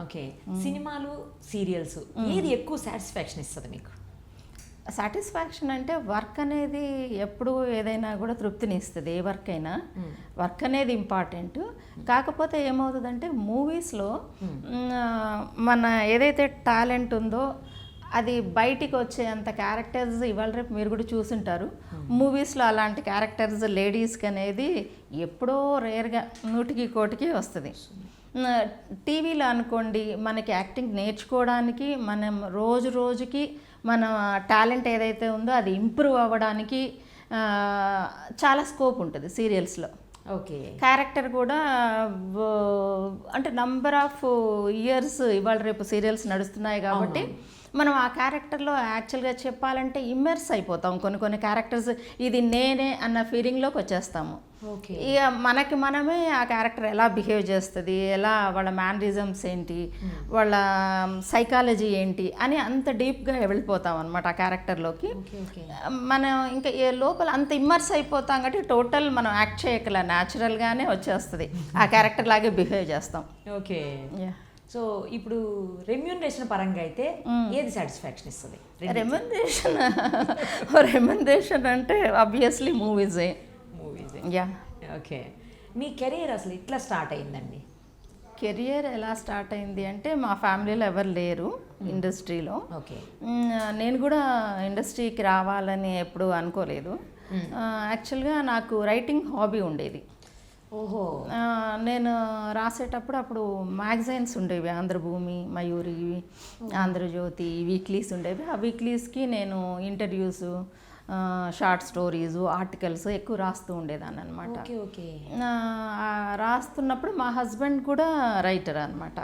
Okay. సినిమాలు, serials ఏది ఎక్కువ సాటిస్ఫాక్షన్ ఇస్తుంది మీకు? సాటిస్ఫాక్షన్ అంటే వర్క్ అనేది ఎప్పుడు ఏదైనా కూడా తృప్తిని ఇస్తుంది, ఏ వర్క్ అయినా. వర్క్ అనేది ఇంపార్టెంట్. కాకపోతే ఏమవుతుందంటే మూవీస్లో మన ఏదైతే టాలెంట్ ఉందో అది బయటికి వచ్చేంత క్యారెక్టర్స్ ఇవాళ రేపు మీరు కూడా చూసుంటారు. మూవీస్లో అలాంటి క్యారెక్టర్స్ లేడీస్కి అనేది ఎప్పుడో రేర్గా 100కి 1 వస్తుంది. టీవీలో అనుకోండి, మనకి యాక్టింగ్ నేర్చుకోవడానికి, మనం రోజు రోజుకి మన టాలెంట్ ఏదైతే ఉందో అది ఇంప్రూవ్ అవ్వడానికి చాలా స్కోప్ ఉంటుంది సీరియల్స్లో. ఓకే. క్యారెక్టర్ కూడా అంటే నంబర్ ఆఫ్ ఇయర్స్ ఇవాళ రేపు సీరియల్స్ నడుస్తున్నాయి కాబట్టి మనం ఆ క్యారెక్టర్లో యాక్చువల్గా చెప్పాలంటే ఇమ్మర్స్ అయిపోతాం. కొన్ని క్యారెక్టర్స్ ఇది నేనే అన్న ఫీలింగ్లోకి వచ్చేస్తాము. ఇక మనకి మనమే ఆ క్యారెక్టర్ ఎలా బిహేవ్ చేస్తుంది, ఎలా వాళ్ళ మ్యానరిజమ్స్ ఏంటి, వాళ్ళ సైకాలజీ ఏంటి అని అంత డీప్గా వెళ్ళిపోతాం అనమాట ఆ క్యారెక్టర్లోకి. మనం ఇంకా లోపల అంత ఇమ్మర్స్ అయిపోతాం కాబట్టి టోటల్ మనం యాక్ట్ చేయగల న్యాచురల్గానే వచ్చేస్తుంది, ఆ క్యారెక్టర్ లాగే బిహేవ్ చేస్తాం. ఓకే. సో ఇప్పుడు రెమ్యూనరేషన్ పరంగా అయితే ఏది సాటిస్ఫాక్షన్ ఇస్తుంది? రెమ్యూనరేషన్ అంటే ఆబ్వియస్లీ మూవీసే. యా. ఓకే. మీ కెరీర్ అసలు ఎట్లా స్టార్ట్ అయిందండి? కెరియర్ ఎలా స్టార్ట్ అయింది అంటే మా ఫ్యామిలీలో ఎవరు లేరు ఇండస్ట్రీలో. ఓకే. నేను కూడా ఇండస్ట్రీకి రావాలని ఎప్పుడూ అనుకోలేదు. యాక్చువల్గా నాకు రైటింగ్ హాబీ ఉండేది. ఓహో. నేను రాసేటప్పుడు అప్పుడు మ్యాగజైన్స్ ఉండేవి, ఆంధ్రభూమి, మయూరి, ఆంధ్రజ్యోతి, వీక్లీస్ ఉండేవి. ఆ వీక్లీస్కి నేను ఇంటర్వ్యూస్, షార్ట్ స్టోరీస్, ఆర్టికల్స్ ఎక్కువ రాస్తూ ఉండేదాన్ని అనమాట. రాస్తున్నప్పుడు మా హస్బెండ్ కూడా రైటర్ అనమాట.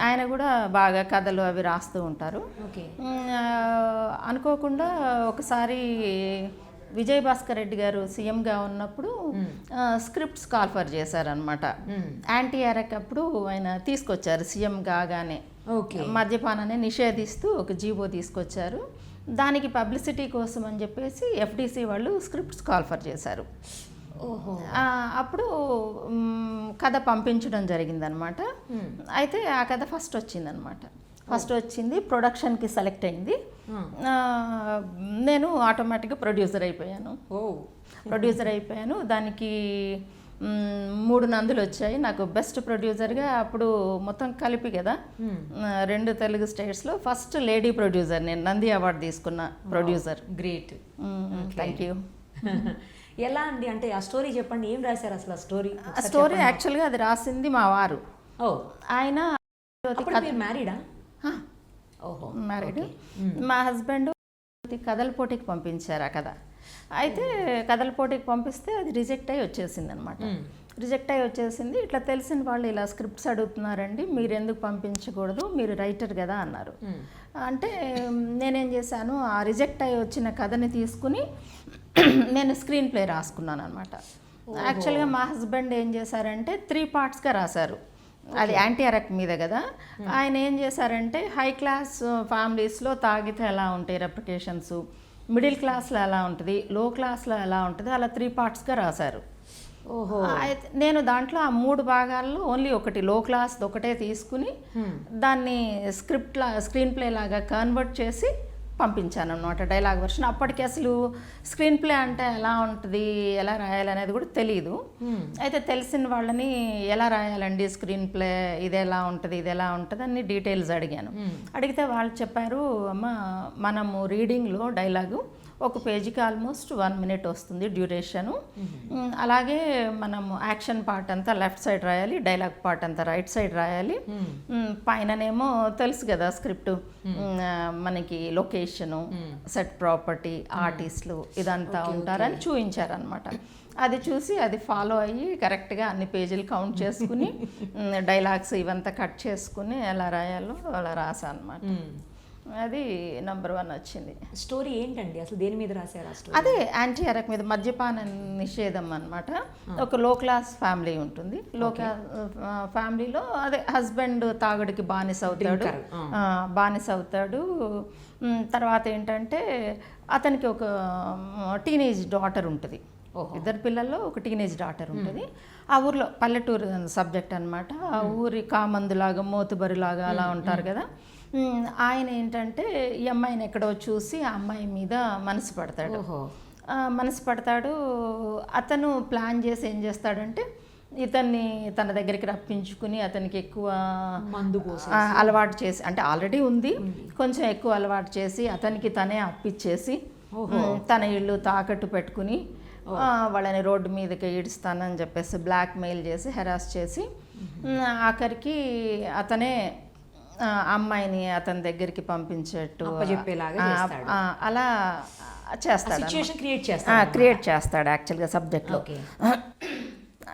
ఆయన కూడా బాగా కథలు అవి రాస్తూ ఉంటారు. అనుకోకుండా ఒకసారి విజయ్ భాస్కర్ రెడ్డి గారు సీఎంగా ఉన్నప్పుడు స్క్రిప్ట్స్ కాల్ఫర్ చేశారనమాట. యాంటీ ఎరక్ అప్పుడు ఆయన తీసుకొచ్చారు సీఎం కాగానే. మద్యపానాన్ని నిషేధిస్తూ ఒక జీవో తీసుకొచ్చారు. దానికి పబ్లిసిటీ కోసం అని చెప్పేసి ఎఫ్డిసి వాళ్ళు స్క్రిప్ట్స్ కాల్ఫర్ చేశారు. అప్పుడు కథ పంపించడం జరిగిందనమాట. అయితే ఆ కథ ఫస్ట్ వచ్చింది, ప్రొడక్షన్కి సెలెక్ట్ అయింది. నేను ఆటోమేటిక్గా ప్రొడ్యూసర్ అయిపోయాను. దానికి 3 నందులు వచ్చాయి. నాకు బెస్ట్ ప్రొడ్యూసర్గా అప్పుడు మొత్తం కలిపి కదా 2 తెలుగు స్టేట్స్లో ఫస్ట్ లేడీ ప్రొడ్యూసర్, నేను నంది అవార్డు తీసుకున్న ప్రొడ్యూసర్. గ్రేట్. Thank you. ఎలా అండి, అంటే ఆ స్టోరీ చెప్పండి, ఏం రాశారు అసలు? ఆ స్టోరీ యాక్చువల్గా అది రాసింది మా వారు. ఆయన మ్యారీడా? ఓహో, మ్యారీడ్. మా హస్బెండ్ కథల పోటీకి పంపించారు ఆ కథ. అయితే కథల పోటీకి పంపిస్తే అది రిజెక్ట్ అయ్యి వచ్చేసింది అనమాట. ఇట్లా తెలిసిన వాళ్ళు ఇలా స్క్రిప్ట్స్ అడుగుతున్నారండి, మీరు ఎందుకు పంపించకూడదు, మీరు రైటర్ కదా అన్నారు. అంటే నేనేం చేశాను, ఆ రిజెక్ట్ అయ్యి వచ్చిన కథని తీసుకుని నేను స్క్రీన్ ప్లే రాసుకున్నాను అనమాట. యాక్చువల్గా మా హస్బెండ్ ఏం చేశారంటే 3 పార్ట్స్గా రాశారు. అది యాంటీ ఎరక్ మీద కదా. ఆయన ఏం చేశారంటే హై క్లాస్ ఫ్యామిలీస్లో తాగితే ఎలా ఉంటాయి రెప్యుటేషన్స్, మిడిల్ క్లాస్లో ఎలా ఉంటుంది, లో క్లాస్లో ఎలా ఉంటుంది, అలా 3 పార్ట్స్గా రాశారు. అయితే నేను దాంట్లో ఆ 3 భాగాల్లో ఓన్లీ ఒకటి లో క్లాస్ ఒకటే తీసుకుని దాన్ని స్క్రీన్ ప్లే లాగా కన్వర్ట్ చేసి పంపించాను అన్నమాట, డైలాగ్ వర్షన్. అప్పటికి అసలు స్క్రీన్ ప్లే అంటే ఎలా ఉంటుంది, ఎలా రాయాలనేది కూడా తెలియదు. అయితే తెలిసిన వాళ్ళని ఎలా రాయాలండి స్క్రీన్ ప్లే, ఇది ఎలా ఉంటుంది అన్ని డీటెయిల్స్ అడిగాను. అడిగితే వాళ్ళు చెప్పారు, అమ్మ మనము రీడింగ్లో డైలాగు ఒక పేజీకి ఆల్మోస్ట్ 1 minute వస్తుంది డ్యూరేషను. అలాగే మనము యాక్షన్ పార్ట్ అంతా లెఫ్ట్ సైడ్ రాయాలి, డైలాగ్ పార్ట్ అంతా రైట్ సైడ్ రాయాలి. పైననేమో తెలుసు కదా స్క్రిప్ట్, మనకి లొకేషను, సెట్ ప్రాపర్టీ, ఆర్టిస్టులు ఇదంతా ఉంటారని చూపించారనమాట. అది చూసి అది ఫాలో అయ్యి కరెక్ట్గా అన్ని పేజీలు కౌంట్ చేసుకుని డైలాగ్స్ ఇవంతా కట్ చేసుకుని ఎలా రాయాలో అలా రాసా అనమాట. అది నంబర్ 1 వచ్చింది. స్టోరీ ఏంటండి అసలు, దేని మీద రాశారు ఆ స్టోరీ? అదే యాంటీ అరక్ మీద, మద్యపాన నిషేధం అనమాట. ఒక లో క్లాస్ ఫ్యామిలీ ఉంటుంది. లో క్లాస్ ఫ్యామిలీలో అదే హస్బెండ్ తాగుడికి బానిస అవుతాడు. తర్వాత ఏంటంటే అతనికి ఒక టీనేజ్ డాటర్ ఉంటుంది. ఇద్దరు పిల్లల్లో ఒక టీనేజ్ డాటర్ ఉంటుంది. ఆ ఊర్లో పల్లెటూరు సబ్జెక్ట్ అనమాట. ఆ ఊరి కామందులాగా మోతుబరిలాగా అలా ఉంటారు కదా. ఆయన ఏంటంటే ఈ అమ్మాయిని ఎక్కడో చూసి ఆ అమ్మాయి మీద మనసు పడతాడు. అతను ప్లాన్ చేసి ఏం చేస్తాడంటే ఇతన్ని తన దగ్గరికి రప్పించుకుని అతనికి ఎక్కువ మందు అలవాటు చేసి, అంటే ఆల్రెడీ ఉంది, కొంచెం ఎక్కువ అలవాటు చేసి అతనికి తనే అప్పిచ్చేసి తన ఇల్లు తాకట్టు పెట్టుకుని వాళ్ళని రోడ్డు మీదకి ఈడుస్తానని చెప్పేసి బ్లాక్మెయిల్ చేసి హెరాస్ చేసి ఆఖరికి అతనే అమ్మాయిని అతని దగ్గరికి పంపించేట్టు అలా చేస్తాడు, క్రియేట్ చేస్తాడు యాక్చువల్గా సబ్జెక్ట్లో.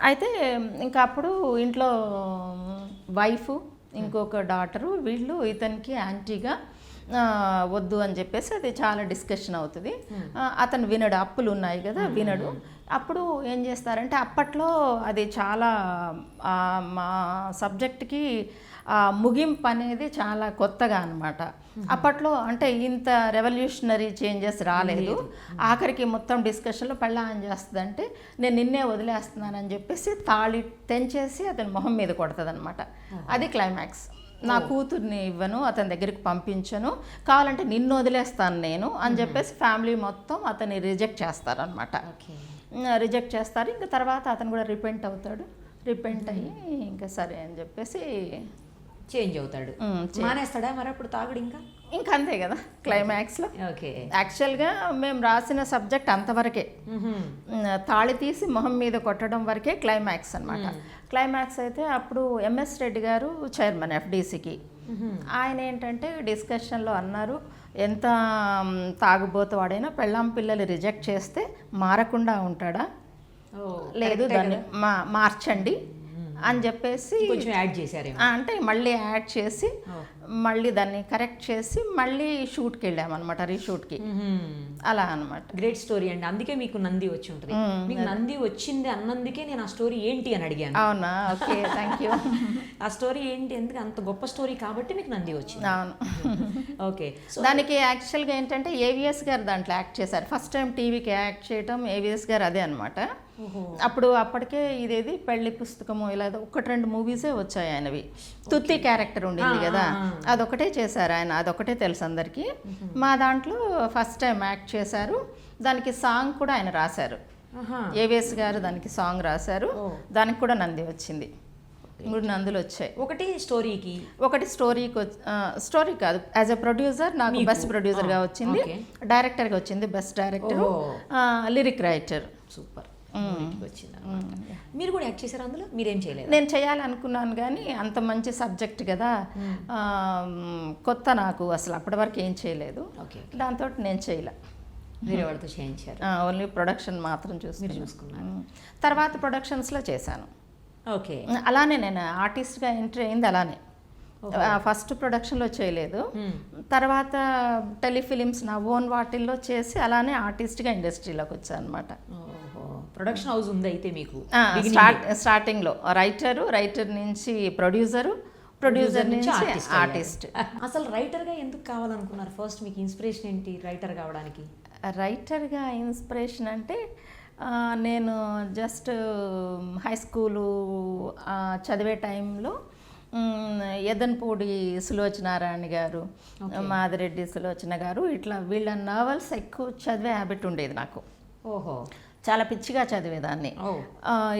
అయితే ఇంకా అప్పుడు ఇంట్లో వైఫ్ ఇంకొక డాటరు వీళ్ళు ఇతనికి యాంటీగా వద్దు అని చెప్పేసి అది చాలా డిస్కషన్ అవుతుంది. అతను వినడు, అప్పులు ఉన్నాయి కదా వినడు. అప్పుడు ఏం చేస్తారంటే అప్పట్లో అది చాలా మా సబ్జెక్ట్కి ముగింపు అనేది చాలా కొత్తగా అనమాట. అప్పట్లో అంటే ఇంత రెవల్యూషనరీ చేంజెస్ రాలేదు. ఆఖరికి మొత్తం డిస్కషన్లో పెళ్ళా ఏం చేస్తుందంటే నేను నిన్నే వదిలేస్తున్నానని చెప్పేసి తాళి తెంచేసి అతని మొహం మీద కొడుతుంది అనమాట. అది క్లైమాక్స్. నా కూతుర్ని ఇవ్వను, అతని దగ్గరికి పంపించను, కావాలంటే నిన్ను వదిలేస్తాను నేను అని చెప్పేసి ఫ్యామిలీ మొత్తం అతన్ని రిజెక్ట్ చేస్తారనమాట. రిజెక్ట్ చేస్తారు. ఇంకా తర్వాత అతను కూడా రిపెంట్ అవుతాడు. రిపెంట్ అయ్యి ఇంకా సరే అని చెప్పేసి చేంజ్ అవుతాడు, మానేస్తాడా మరి అప్పుడు తాగుడు? ఇంకా అంతే కదా క్లైమాక్స్లో. ఓకే, యాక్చువల్గా మేము రాసిన సబ్జెక్ట్ అంతవరకే, తాళి తీసి మొహం మీద కొట్టడం వరకే క్లైమాక్స్ అనమాట. క్లైమాక్స్ అయితే అప్పుడు ఎంఎస్ రెడ్డి గారు చైర్మన్ ఎఫ్డీసీకి. ఆయన ఏంటంటే డిస్కషన్లో అన్నారు, ఎంత తాగుబోతు వాడైనా పెళ్ళాం పిల్లలు రిజెక్ట్ చేస్తే మారకుండా ఉంటాడా, లేదు దాన్ని మార్చండి అని చెప్పేసి కొంచెం యాడ్ చేశారు. అంటే మళ్ళీ యాడ్ చేసి మళ్ళీ దాన్ని కరెక్ట్ చేసి మళ్ళీ షూట్కి వెళ్ళామన్నమాట, రీషూట్కి. అలా అనమాట. గ్రేట్ స్టోరీ అండి. అందుకే మీకు నంది వచ్చి ఉంటుంది. మీకు నంది వచ్చింది అన్నందుకే నేను ఆ స్టోరీ ఏంటి అని అడిగాను. అవునా, ఓకే, థ్యాంక్ యూ. ఆ స్టోరీ ఏంటి, ఎందుకు అంత గొప్ప స్టోరీ కాబట్టి మీకు నంది వచ్చింది. అవును. ఓకే, దానికి యాక్చువల్గా ఏంటంటే ఏవిఎస్ గారు దాంట్లో యాక్ట్ చేశారు. ఫస్ట్ టైం టీవీకి యాక్ట్ చేయటం ఏవిఎస్ గారు అదే అనమాట. అప్పటికే ఇదేది పెళ్లి పుస్తకము ఇలా 1-2 మూవీసే వచ్చాయి ఆయనవి. తుత్తి క్యారెక్టర్ ఉండింది కదా, అదొకటే చేశారు ఆయన, అదొకటే తెలుసు అందరికీ. మా దాంట్లో ఫస్ట్ టైం యాక్ట్ చేశారు. దానికి సాంగ్ కూడా ఆయన రాశారు, ఏవిఎస్ గారు దానికి సాంగ్ రాశారు. దానికి కూడా నంది వచ్చింది. 3 నందులు వచ్చాయి. ఒకటి స్టోరీకి, ఒకటి స్టోరీ కాదు, యాజ్ ఎ ప్రొడ్యూసర్ నాకు బెస్ట్ ప్రొడ్యూసర్గా వచ్చింది, డైరెక్టర్గా వచ్చింది best director, lyric writer. Super వచ్చింది. మీరు కూడా యాక్ట్ చేశారు అందులో? మీరేం చేయలేదు? నేను చేయాలనుకున్నాను కానీ అంత మంచి సబ్జెక్ట్ కదా, కొత్త నాకు, అసలు అప్పటి వరకు ఏం చేయలేదు. దాంతో నేను చేయలే. వేరే వాళ్ళతో చేయించారు? ఓన్లీ ప్రొడక్షన్ మాత్రం చూసుకున్నాను. తర్వాత ప్రొడక్షన్స్లో చేశాను. ఓకే, అలానే నేను ఆర్టిస్ట్గా ఎంట్రీ అయింది అలానే. ఫస్ట్ ప్రొడక్షన్లో చేయలేదు, తర్వాత టెలిఫిలిమ్స్ నా ఓన్ వాటిల్లో చేసి అలానే ఆర్టిస్ట్గా ఇండస్ట్రీలోకి వచ్చాను అనమాట. ప్రొడక్షన్ హౌస్ ఉంది అయితే మీకు? స్టార్టింగ్లో రైటర్ నుంచి ప్రొడ్యూసర్ నుంచి ఆర్టిస్ట్. అసలు రైటర్గా ఎందుకు కావాలనుకున్నారు? ఫస్ట్ మీకు ఇన్స్పిరేషన్ ఏంటి రైటర్ కావడానికి? రైటర్గా ఇన్స్పిరేషన్ అంటే నేను జస్ట్ హై స్కూలు చదివే టైంలో ఎదన్పూడి సులోచనారాయణ గారు, మాదిరెడ్డి సులోచన గారు, ఇట్లా వీళ్ళ నావెల్స్ ఎక్కువ చదివే హ్యాబిట్ ఉండేది నాకు. ఓహో, చాలా పిచ్చిగా చదివేదాన్ని.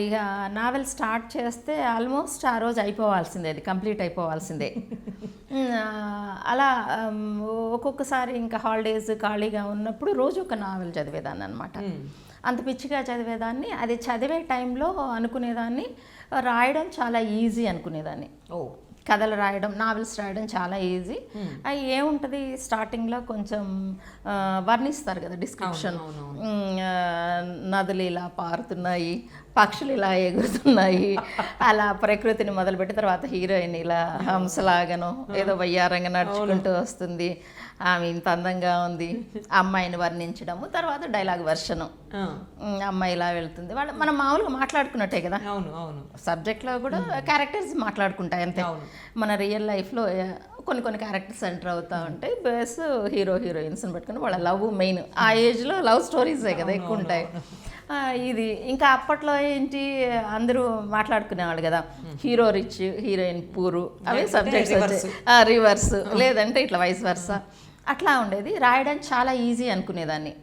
ఇక నావెల్ స్టార్ట్ చేస్తే ఆల్మోస్ట్ ఆ రోజు అయిపోవాల్సిందే, అది కంప్లీట్ అయిపోవాల్సిందే. అలా ఒక్కొక్కసారి ఇంకా హాలిడేస్ ఖాళీగా ఉన్నప్పుడు రోజు ఒక నావెల్ చదివేదాన్ని అనమాట. అంత పిచ్చిగా చదివేదాన్ని. అది చదివే టైంలో అనుకునేదాన్ని రాయడం చాలా ఈజీ అనుకునేదాన్ని. కథలు రాయడం, నావెల్స్ రాయడం చాలా ఈజీ. అవి ఏముంటుంది, స్టార్టింగ్లో కొంచెం వర్ణిస్తారు కదా, డిస్క్రిప్షన్, నదులు ఇలా పారుతున్నాయి, పక్షులు ఇలా ఎగురుతున్నాయి, అలా ప్రకృతిని మొదలుపెట్టి తర్వాత హీరోయిన్ ఇలా హంసలాగను ఏదో వయ్యారంగా నడుచుకుంటూ వస్తుంది, ఆమె ఇంత అందంగా ఉంది, అమ్మాయిని వర్ణించడము, తర్వాత డైలాగ్ వర్షను, అమ్మాయి ఇలా వెళ్తుంది, వాళ్ళు మనం మామూలుగా మాట్లాడుకున్నట్టే కదా. అవును అవును. సబ్జెక్ట్లో కూడా క్యారెక్టర్స్ మాట్లాడుకుంటాయి అంతే. మన రియల్ లైఫ్లో కొన్ని క్యారెక్టర్స్ ఎంటర్ అవుతూ ఉంటాయి. బేస్ హీరో హీరోయిన్స్ని పెట్టుకుని వాళ్ళ లవ్ మెయిన్, ఆ ఏజ్లో లవ్ స్టోరీసే కదా ఎక్కువ ఉంటాయి. ఇది ఇంకా అప్పట్లో ఏంటి అందరూ మాట్లాడుకునేవాళ్ళు కదా, హీరో రిచ్ హీరోయిన్ పూరు, అవే సబ్జెక్ట్స్ వచ్చాయి. రివర్స్ లేదంటే ఇట్లా వైస్ వర్సా అట్లా ఉండేది. రాయడానికి చాలా ఈజీ అనుకునేదాన్ని.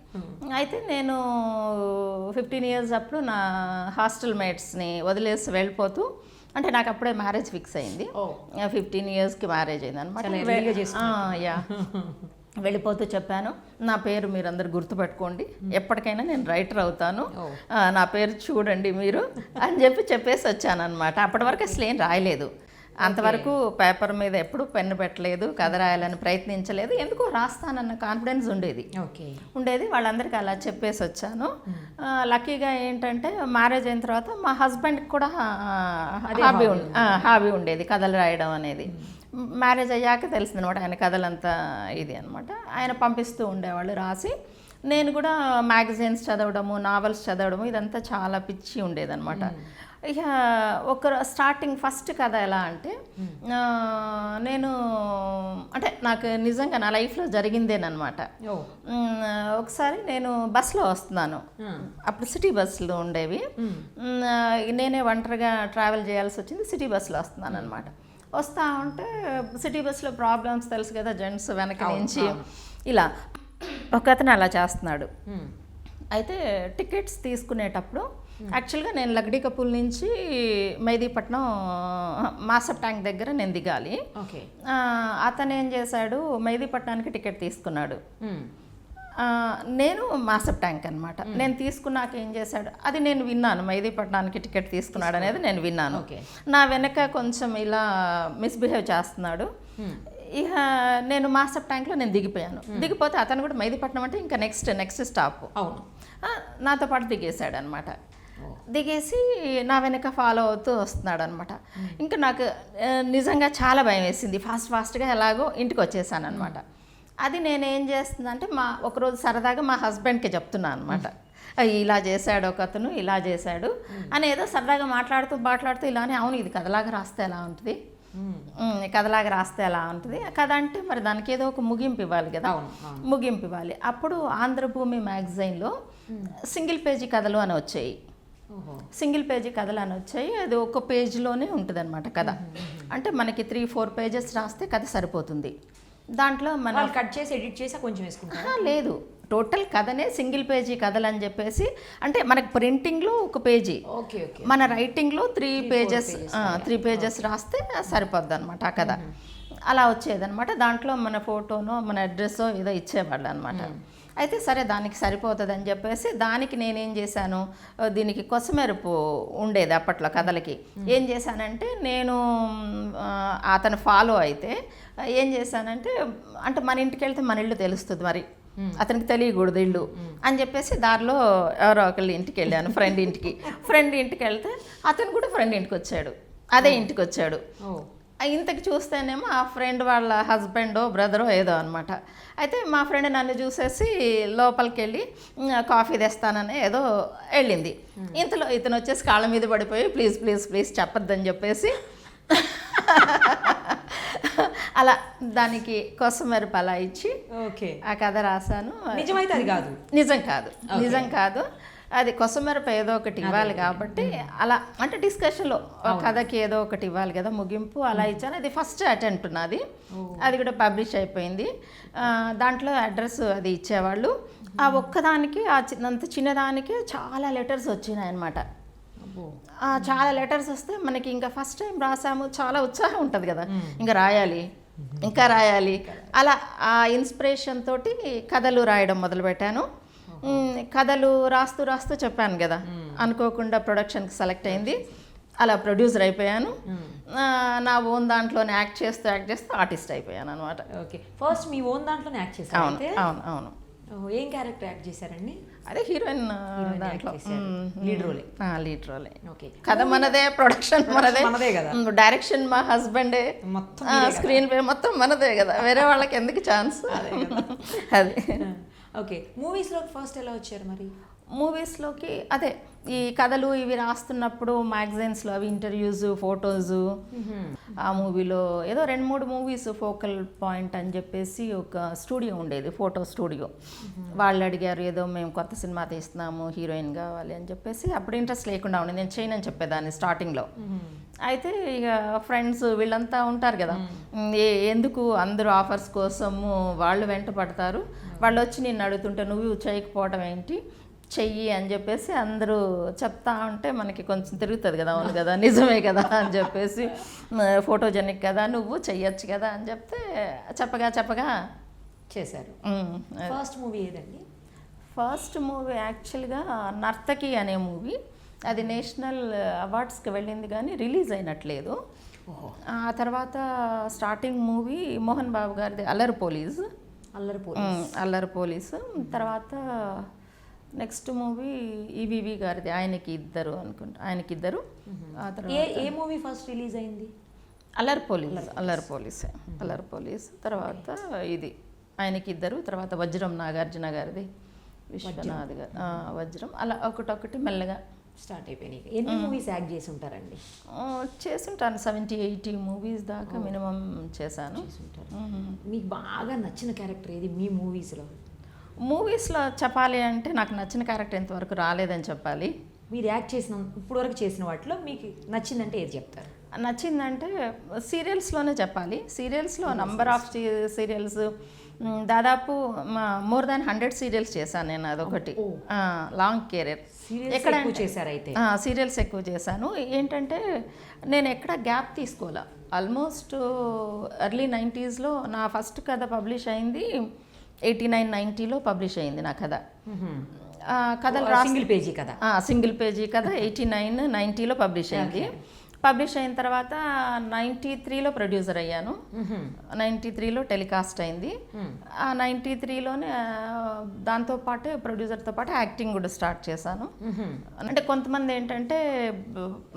అయితే నేను 15 years అప్పుడు నా హాస్టల్ మేట్స్ని వదిలేసి వెళ్ళిపోతూ, అంటే నాకు అప్పుడే మ్యారేజ్ ఫిక్స్ అయింది, 15 yearsకి మ్యారేజ్ అయింది అనమాట. యా వెళ్ళిపోతూ చెప్పాను, నా పేరు మీరందరూ గుర్తుపెట్టుకోండి, ఎప్పటికైనా నేను రైటర్ అవుతాను, నా పేరు చూడండి మీరు అని చెప్పేసి వచ్చాను అనమాట. అప్పటి వరకు అసలు ఏం రాయలేదు, అంతవరకు పేపర్ మీద ఎప్పుడు పెన్ను పెట్టలేదు, కథ రాయాలని ప్రయత్నించలేదు, ఎందుకో రాస్తానన్న కాన్ఫిడెన్స్ ఉండేది. వాళ్ళందరికీ అలా చెప్పేసి వచ్చాను. లక్కీగా ఏంటంటే మ్యారేజ్ అయిన తర్వాత మా హస్బెండ్కి కూడా హాబీ ఉండేది కథలు రాయడం అనేది. మ్యారేజ్ అయ్యాక తెలిసింది అనమాట ఆయన కథలంతా ఇది అనమాట. ఆయన పంపిస్తూ ఉండేవాళ్ళు రాసి, నేను కూడా మ్యాగజైన్స్ చదవడము, నావెల్స్ చదవడము ఇదంతా చాలా పిచ్చి ఉండేదన్నమాట. ఇక ఒక స్టార్టింగ్ ఫస్ట్ కథ ఎలా అంటే, నేను అంటే నాకు నిజంగా నా లైఫ్లో జరిగిందేనమాట. ఒకసారి నేను బస్సులో వస్తున్నాను, అప్పుడు సిటీ బస్సులు ఉండేవి, నేనే ఒంటరిగా ట్రావెల్ చేయాల్సి వచ్చింది, సిటీ బస్సులో వస్తున్నాను అనమాట. వస్తూ ఉంటే సిటీ బస్సులో ప్రాబ్లమ్స్ తెలుసు కదా, జెంట్స్ వెనక నుంచి ఇలా ఒకతను అలా చేస్తున్నాడు. అయితే టికెట్స్ తీసుకునేటప్పుడు యాక్చువల్గా నేను లగ్డీకపూల్ నుంచి మెహదీపట్నం మాసప్ ట్యాంక్ దగ్గర నేను దిగాలి. అతను ఏం చేశాడు, మెహదీపట్నానికి టికెట్ తీసుకున్నాడు, నేను మాసప్ ట్యాంక్ అనమాట. నేను తీసుకున్నాక ఏం చేశాడు, అది నేను విన్నాను, మెహదీపట్నానికి టికెట్ తీసుకున్నాడు అనేది నేను విన్నాను. నా వెనక కొంచెం ఇలా మిస్బిహేవ్ చేస్తున్నాడు. ఇక నేను మాసప్ ట్యాంక్లో నేను దిగిపోయాను. దిగిపోతే అతను కూడా మెహదీపట్నం అంటే ఇంకా నెక్స్ట్ స్టాప్, అవును, నాతో పాటు దిగేశాడు అనమాట. దిగేసి నా వెనక ఫాలో అవుతూ వస్తున్నాడు అనమాట. ఇంకా నాకు నిజంగా చాలా భయం వేసింది. ఫాస్ట్గా ఎలాగో ఇంటికి వచ్చేసాను అనమాట. అది నేనేం చేస్తుందంటే ఒకరోజు సరదాగా మా హస్బెండ్కి చెప్తున్నాను అనమాట, ఇలా చేశాడు ఒక అతను, ఇలా చేశాడు అని ఏదో సరదాగా మాట్లాడుతూ ఇలానే, అవును ఇది కథలాగా రాస్తే ఎలా ఉంటుంది, కథ అంటే మరి దానికి ఏదో ఒక ముగింపు ఇవ్వాలి కదా, ముగింపు ఇవ్వాలి. అప్పుడు ఆంధ్రభూమి మ్యాగజైన్లో సింగిల్ పేజీ కథలు అని వచ్చాయి, అది ఒక పేజీలోనే ఉంటుంది అనమాట కథ. అంటే మనకి 3-4 pages రాస్తే కథ సరిపోతుంది. దాంట్లో మనం కట్ చేసి ఎడిట్ చేసి కొంచెం వేసుకుంటాం, లేదు టోటల్ కథనే సింగిల్ పేజీ కథలు అని చెప్పేసి, అంటే మనకి ప్రింటింగ్లో ఒక పేజీ, మన రైటింగ్లో 3 pages రాస్తే సరిపోద్ది అనమాట ఆ కథ. అలా వచ్చేదనమాట. దాంట్లో మన ఫోటోనో మన అడ్రస్సో ఏదో ఇచ్చేవాళ్ళు అనమాట. అయితే సరే దానికి సరిపోతుంది అని చెప్పేసి దానికి నేనేం చేశాను, దీనికి కొసమెరుపు ఉండేది అప్పట్లో కథలకి. ఏం చేశానంటే నేను అతను ఫాలో అయితే ఏం చేశానంటే, అంటే మన ఇంటికి వెళ్తే మన ఇల్లు తెలుస్తుంది, మరి అతనికి తెలియకూడదు ఇల్లు అని చెప్పేసి దారిలో ఎవరో ఒకళ్ళ ఇంటికి వెళ్ళాను, ఫ్రెండ్ ఇంటికి వెళ్తే అతను కూడా ఫ్రెండ్ ఇంటికి వచ్చాడు, అదే ఇంటికి వచ్చాడు. ఇంతకు చూస్తేనేమో ఆ ఫ్రెండ్ వాళ్ళ హస్బెండో బ్రదరో ఏదో అనమాట. అయితే మా ఫ్రెండ్ నన్ను చూసేసి లోపలికి వెళ్ళి కాఫీ తెస్తానని ఏదో వెళ్ళింది. ఇంతలో ఇతను వచ్చేసి కాళ్ళ మీద పడిపోయి ప్లీజ్ చెప్పొద్దని చెప్పేసి అలా దానికి కొసమెరుపు అలా ఇచ్చి ఆ కథ రాశాను. నిజమైతే అది కాదు, నిజం కాదు, అది కొసమెరుపు ఏదో ఒకటి ఇవ్వాలి కాబట్టి అలా, అంటే డిస్కషన్లో కథకి ఏదో ఒకటి ఇవ్వాలి కదా ముగింపు, అలా ఇచ్చాను. అది ఫస్ట్ అటెంప్ట్ నాది, అది కూడా పబ్లిష్ అయిపోయింది. దాంట్లో అడ్రస్ అది ఇచ్చేవాళ్ళు. ఆ ఒక్కదానికి అంత చిన్నదానికి చాలా లెటర్స్ వచ్చినాయి అనమాట. చాలా లెటర్స్ వస్తే మనకి ఇంకా ఫస్ట్ టైం రాసాము, చాలా ఉత్సాహం ఉంటుంది కదా, ఇంకా రాయాలి అలా ఆ ఇన్స్పిరేషన్ తోటి కథలు రాయడం మొదలుపెట్టాను. కథలు రాస్తూ చెప్పాను కదా, అనుకోకుండా ప్రొడక్షన్కి సెలెక్ట్ అయింది, అలా ప్రొడ్యూసర్ అయిపోయాను. నా ఓన్ దాంట్లోనే యాక్ట్ చేస్తూ ఆర్టిస్ట్ అయిపోయాను అనమాట. ఫస్ట్ మీ ఓన్ దాంట్లోనే యాక్ట్ చేశారు? అవును. ఏం క్యారెక్టర్ యాక్ట్ చేశారండి? అదే హీరోయిన్ దాంట్లో లీడ్ రోలే. లీడ్ రోలే. ఓకే. కథ మనదే, ప్రొడక్షన్ మనదే కదా, డైరెక్షన్ మా హస్బెండే, మొత్తం స్క్రీన్ ప్లే మొత్తం మనదే కదా, వేరే వాళ్ళకి ఎందుకు ఛాన్స్. అది. ఓకే. మూవీస్లో ఫస్ట్ ఎలా వచ్చారు మరి? మూవీస్లోకి అదే ఈ కథలు ఇవి రాస్తున్నప్పుడు మ్యాగజైన్స్లో అవి ఇంటర్వ్యూస్, ఫొటోసు. ఆ మూవీలో ఏదో 2-3 మూవీస్ ఫోకల్ పాయింట్ అని చెప్పేసి ఒక స్టూడియో ఉండేది, ఫోటో స్టూడియో. వాళ్ళు అడిగారు ఏదో మేము కొత్త సినిమా తీస్తున్నాము, హీరోయిన్ కావాలి అని చెప్పేసి. అప్పుడు ఇంట్రెస్ట్ లేకుండా ఉండే, నేను చేయనని చెప్పేదాన్ని స్టార్టింగ్లో. అయితే ఇక ఫ్రెండ్స్ వీళ్ళంతా ఉంటారు కదా, ఎందుకు అందరూ ఆఫర్స్ కోసము వాళ్ళు వెంట పడతారు, వాళ్ళు వచ్చి నిన్ను అడుగుతుంటే నువ్వు చేయకపోవడం ఏంటి, చెయ్యి అని చెప్పేసి అందరూ చెప్తా ఉంటే మనకి కొంచెం తిరుగుతుంది కదా, అవును కదా, నిజమే కదా అని చెప్పేసి, ఫోటోజెనిక్ కదా, నువ్వు చెయ్యొచ్చు కదా అని చెప్తే చెప్పగా చేశారు. ఫస్ట్ మూవీ ఏదండి? ఫస్ట్ మూవీ యాక్చువల్గా నర్తకి అనే మూవీ. అది నేషనల్ అవార్డ్స్కి వెళ్ళింది కానీ రిలీజ్ అయినట్లేదు. ఆ తర్వాత స్టార్టింగ్ మూవీ మోహన్ బాబు గారిది అల్లరి పోలీస్. అల్లరి పోలీస్. తర్వాత నెక్స్ట్ మూవీ ఈవీవి గారిది ఆయనకి ఇద్దరు అనుకుంటా, ఆయనకి ఇద్దరు. ఆ తర్వాత ఏ మూవీ ఫస్ట్ రిలీజ్ అయింది? అల్లరి పోలీస్. తర్వాత ఇది ఆయనకి ఇద్దరు. తర్వాత వజ్రం నాగార్జున గారిది, విశ్వనాథ్ గారు వజ్రం. అలా ఒకటొకటి మెల్లగా స్టార్ట్ అయిపోయినాయి. ఎన్ని మూవీస్ యాక్ట్ చేసి ఉంటారండి? చేసుంటాను 70-80 మూవీస్ దాకా మినిమం చేశాను. మీకు బాగా నచ్చిన క్యారెక్టర్ ఏది మీ మూవీస్లో? మూవీస్లో చెప్పాలి అంటే నాకు నచ్చిన క్యారెక్టర్ ఇంతవరకు రాలేదని చెప్పాలి. మీరు యాక్ట్ చేసిన ఇప్పుడు వరకు చేసిన వాటిలో మీకు నచ్చిందంటే ఏది చెప్తారు? నచ్చిందంటే సీరియల్స్లోనే చెప్పాలి. సీరియల్స్లో నంబర్ ఆఫ్ సీరియల్స్ దాదాపు మోర్ దాన్ 100 సీరియల్స్ చేశాను నేను. అదొకటి లాంగ్ కెరీర్. ఎక్కడ చేశారు అయితే? సీరియల్స్ ఎక్కువ చేశాను. ఏంటంటే నేను ఎక్కడ గ్యాప్ తీసుకోవాలా. ఆల్మోస్ట్ ఎర్లీ 90sలో నా ఫస్ట్ కథ పబ్లిష్ అయింది. 89-90లో పబ్లిష్ అయింది నా కథ. కథలు సింగిల్ పేజీ కథ 89-90లో పబ్లిష్ అయింది. పబ్లిష్ అయిన తర్వాత 93లో ప్రొడ్యూసర్ అయ్యాను. 93లో టెలికాస్ట్ అయింది. ఆ 93లోనే దాంతోపాటే ప్రొడ్యూసర్తో పాటు యాక్టింగ్ కూడా స్టార్ట్ చేశాను. అంటే కొంతమంది ఏంటంటే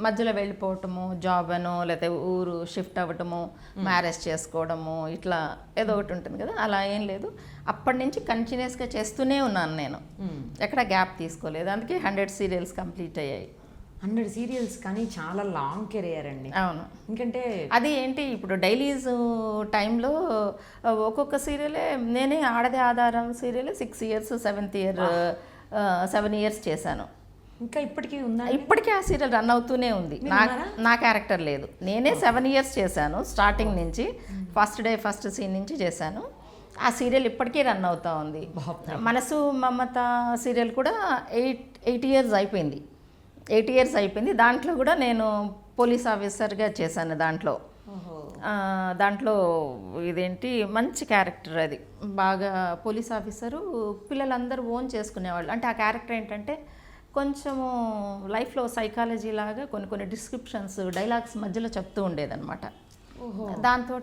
మధ్యలో వెళ్ళిపోవటము, జాబ్ అనో లేకపోతే ఊరు షిఫ్ట్ అవ్వటము, మ్యారేజ్ చేసుకోవడము, ఇట్లా ఏదో ఒకటి ఉంటుంది కదా, అలా ఏం లేదు. అప్పటి నుంచి కంటిన్యూస్గా చేస్తూనే ఉన్నాను నేను, ఎక్కడ గ్యాప్ తీసుకోలేదు. అందుకే 100 సీరియల్స్ కంప్లీట్ అయ్యాయి. 100 సీరియల్స్ కానీ చాలా లాంగ్ కెరియర్ అండి. అవును. ఎందుకంటే అది ఏంటి ఇప్పుడు డైలీస్ టైంలో ఒక్కొక్క సీరియలే నేనే ఆడదే ఆధారం సీరియల్ 6 ఇయర్స్ 7 ఇయర్స్ చేశాను. ఇంకా ఇప్పటికీ ఉందా? ఇప్పటికీ ఆ సీరియల్ రన్ అవుతూనే ఉంది. నా క్యారెక్టర్ లేదు, నేనే 7 ఇయర్స్ చేశాను. స్టార్టింగ్ నుంచి ఫస్ట్ సీన్ నుంచి చేశాను. ఆ సీరియల్ ఇప్పటికీ రన్ అవుతూ ఉంది. మనసు మమత సీరియల్ కూడా 8 ఇయర్స్ అయిపోయింది. 8 ఇయర్స్ అయిపోయింది. దాంట్లో కూడా నేను పోలీస్ ఆఫీసర్గా చేశాను. దాంట్లో ఇదేంటి మంచి క్యారెక్టర్, అది బాగా పోలీస్ ఆఫీసరు పిల్లలందరూ ఓన్ చేసుకునేవాళ్ళు. అంటే ఆ క్యారెక్టర్ ఏంటంటే కొంచెము లైఫ్లో సైకాలజీ లాగా కొన్ని డిస్క్రిప్షన్స్, డైలాగ్స్ మధ్యలో చెప్తూ ఉండేదన్నమాట. దాంతో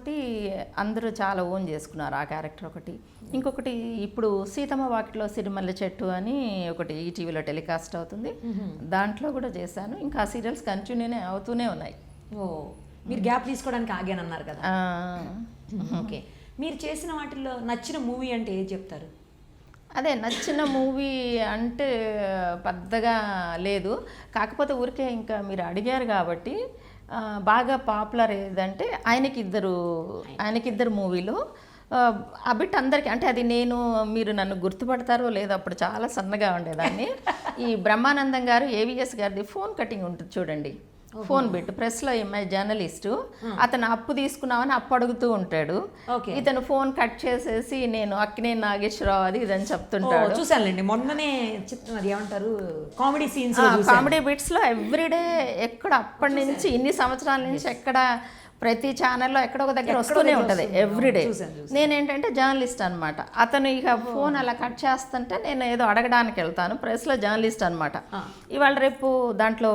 అందరూ చాలా ఓన్ చేసుకున్నారు ఆ క్యారెక్టర్ ఒకటి. ఇంకొకటి ఇప్పుడు సీతమ్మ వాకిట్లో సిరిమల్లె చెట్టు అని ఒకటి ఈటీవీలో టెలికాస్ట్ అవుతుంది, దాంట్లో కూడా చేశాను. ఇంకా ఆ సీరియల్స్ కంటిన్యూనే అవుతూనే ఉన్నాయి. మీరు గ్యాప్ తీసుకోవడానికి ఆగానన్నారు కదా. ఓకే. మీరు చేసిన వాటిల్లో నచ్చిన మూవీ అంటే ఏది చెప్తారు? అదే నచ్చిన మూవీ అంటే పెద్దగా లేదు, కాకపోతే ఊరికే ఇంకా మీరు అడిగారు కాబట్టి బాగా పాపులర్ ఏదంటే ఆయనకిద్దరు మూవీలో ఆ బిట్ అందరికీ, అంటే అది మీరు నన్ను గుర్తుపడతారో లేదో, అప్పుడు చాలా సన్నగా ఉండేదాన్ని. ఈ బ్రహ్మానందం గారు ఏవిఎస్ గారిది ఫోన్ కటింగ్ ఉంటుంది చూడండి, ఫోన్ బిట్. ప్రెస్లో జర్నలిస్టు, అతను అప్పు తీసుకున్నామని అప్పు అడుగుతూ ఉంటాడు. ఇతను ఫోన్ కట్ చేసేసి నేను అక్కినేని నాగేశ్వరరావు అది ఇదని చెప్తుంటాడు. చూసానులేండి మొన్ననే. అది ఏమంటారు, కామెడీ సీన్స్, కామెడీ బిట్స్లో ఎవ్రీడే ఎక్కడ అప్పటి నుంచి ఇన్ని సంవత్సరాల నుంచి ఎక్కడ ప్రతి ఛానల్లో ఎక్కడో ఒక దగ్గర వస్తూనే ఉంటుంది ఎవ్రీడే. నేనేంటంటే జర్నలిస్ట్ అనమాట. అతను ఇక ఫోన్ అలా కట్ చేస్తుంటే నేను ఏదో అడగడానికి వెళ్తాను. ప్రెస్లో జర్నలిస్ట్ అనమాట. ఇవాళ రేపు దాంట్లో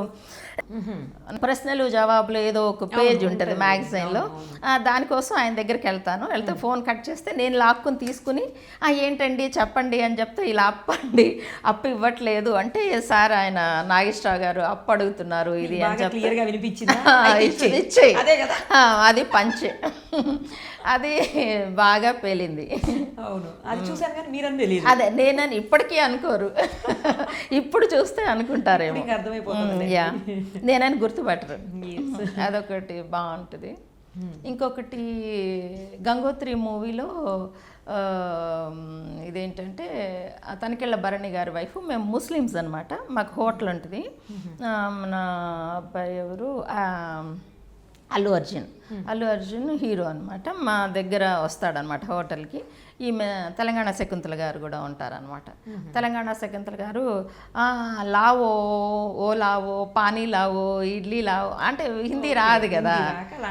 ప్రశ్నలు జవాబులు ఏదో ఒక పేజ్ ఉంటుంది మ్యాగజైన్లో, దానికోసం ఆయన దగ్గరికి వెళ్తే ఫోన్ కట్ చేస్తే నేను లాక్కుని తీసుకుని ఏంటండి చెప్పండి అని చెప్తే ఇలా అప్పు ఇవ్వట్లేదు అంటే, సార్ ఆయన నాగేశ్వరరావు గారు అప్పు అడుగుతున్నారు ఇది అని చెప్పి క్లియర్గా వినిపించిందా? ఇచ్చేయి. అదే కదా. అది పంచ్. అది బాగా పేలింది. అవును, అది చూసాను కానీ మీరని తెలియదు. అదే నేనని ఇప్పటికీ అనుకోరు, ఇప్పుడు చూస్తే అనుకుంటారేమో. అర్థమైపోతుంది. యా, నేనని గుర్తుపట్టరు. అదొకటి బాగుంటుంది. ఇంకొకటి గంగోత్రి మూవీలో ఇదేంటంటే తనికెళ్ళ భరణి గారి వైఫ్, మేము ముస్లిమ్స్ అనమాట, మాకు హోటల్ ఉంటుంది. మన అబ్బాయి ఎవరు అల్లు అర్జున్ హీరో అనమాట, మా దగ్గర వస్తాడనమాట హోటల్కి. ఈమె తెలంగాణ శకుంతల గారు కూడా ఉంటారనమాట. తెలంగాణ శకుంతల గారు లావో ఓ లావో పానీ లావో ఇడ్లీ లావో అంటే హిందీ రాదు కదా,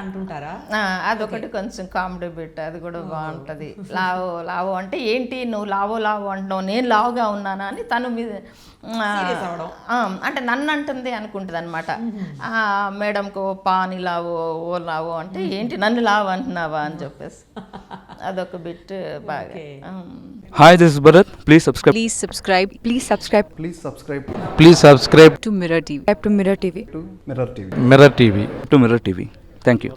అంటుంటారా? అదొకటి కొంచెం కామెడీ బిట్, అది కూడా బాగుంటుంది. లావో అంటే ఏంటి నువ్వు లావో అంటున్నావు, నేను లావుగా ఉన్నానా అని తను మీద అంటే నన్ను అంటుంది అనుకుంటుంది అనమాట. మేడంకో పానీ లావో ఓ లావో అంటే ఏంటి నన్ను లావు అంటున్నావా అని చెప్పేసి అదొక బిట్ బాగా. Hi, this is Bharat. Please subscribe. Please subscribe. Please subscribe Please subscribe Please subscribe to Mirror TV. Subscribe to Mirror TV. to Mirror TV. Mirror TV. To Mirror TV. Thank you.